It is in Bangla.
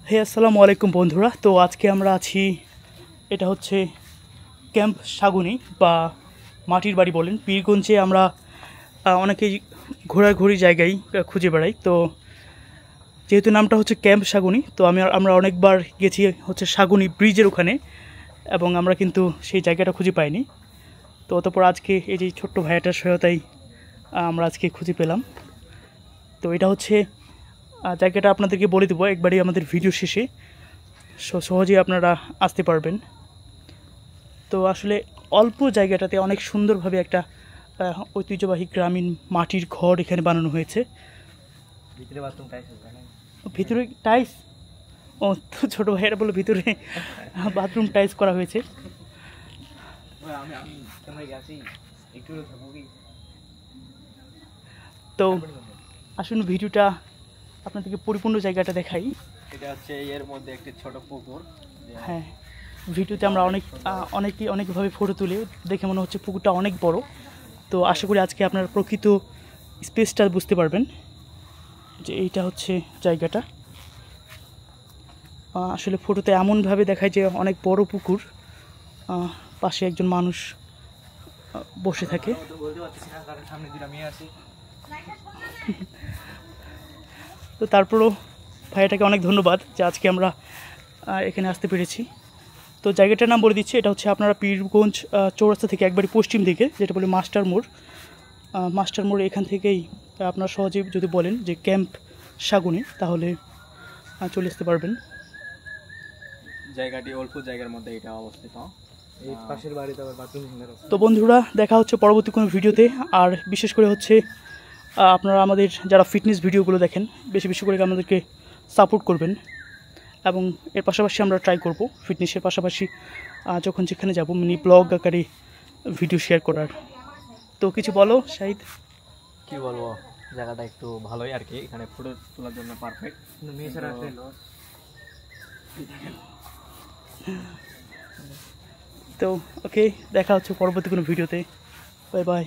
হে আসসালামু আলাইকুম বন্ধুরা। তো আজকে আমরা আছি, এটা হচ্ছে ক্যাম্প সাগুনি বা মাটির বাড়ি বলেন। পীরগঞ্জে আমরা অনেকেই ঘোরাঘুরি জায়গায় খুঁজে বেড়াই। তো যেহেতু নামটা হচ্ছে ক্যাম্প সাগুনি, তো আমরা অনেকবার গেছি হচ্ছে সাগুনি ব্রিজের ওখানে, এবং আমরা কিন্তু সেই জায়গাটা খুঁজে পাইনি। তো অতঃপর আজকে এই যে ছোট্ট ভাইয়াটার সহায়তায় আমরা আজকে খুঁজে পেলাম। তো এটা হচ্ছে জায়গাটা আপনাদেরকে বলে দেবো একবারই আমাদের ভিডিও শেষে, সহজেই আপনারা আসতে পারবেন। তো আসলে অল্প জায়গাটাতে অনেক সুন্দরভাবে একটা ঐতিহ্যবাহী গ্রামীণ মাটির ঘর এখানে বানানো হয়েছে। ভিতরে টাইলস, ও তো ছোটো ভাইয়েরা বলে ভিতরে বাথরুম টাইলস করা হয়েছে। তো আসুন ভিডিওটা আপনাদেরকে পরিপূর্ণ জায়গাটা দেখাই। এটা হচ্ছে এর মধ্যে একটি ছোট পুকুর। হ্যাঁ, ভিডিওতে আমরা অনেকভাবে ফটো তুলে দেখে মনে হচ্ছে পুকুরটা অনেক বড়। তো আশা করি আজকে আপনারা প্রকৃত স্পেসটা বুঝতে পারবেন যে এইটা হচ্ছে জায়গাটা। আসলে ফটোতে এমনভাবে দেখায় যে অনেক বড় পুকুর, পাশে একজন মানুষ বসে থাকে। তো তারপরও ভাইয়াটাকে অনেক ধন্যবাদ যে আজকে আমরা এখানে আসতে পেরেছি। তো জায়গাটার নাম বলে দিচ্ছি, এটা হচ্ছে আপনারা পীরগঞ্জ চৌরাস্তা থেকে একবারই পশ্চিম দিকে, যেটা বলে মাস্টার মোড়। এখান থেকেই আপনারা সহজেই যদি বলেন যে ক্যাম্প সাগুনি, তাহলে চলে আসতে পারবেন। জায়গাটি অল্প জায়গার মধ্যে এটা অবস্থিত। এই পাশের বাড়িতে আবার বাথরুম। তো বন্ধুরা, দেখা হচ্ছে পরবর্তী কোনো ভিডিওতে। আর বিশেষ করে হচ্ছে আপনারা আমাদের যারা ফিটনেস ভিডিওগুলো দেখেন, বেশি বেশি করে আমাদেরকে সাপোর্ট করবেন। এবং এর পাশাপাশি আমরা ট্রাই করব ফিটনেসের পাশাপাশি যখন যেখানে যাব মিনি ব্লগ আকারে ভিডিও শেয়ার করার। তো কিছু বলো শাহিদ। কি বলবো, জায়গাটা একটু ভালোই আর কি, এখানে ফটো তোলার জন্য পারফেক্ট। তো ওকে, দেখা হচ্ছে পরবর্তী কোনো ভিডিওতে। Bye bye.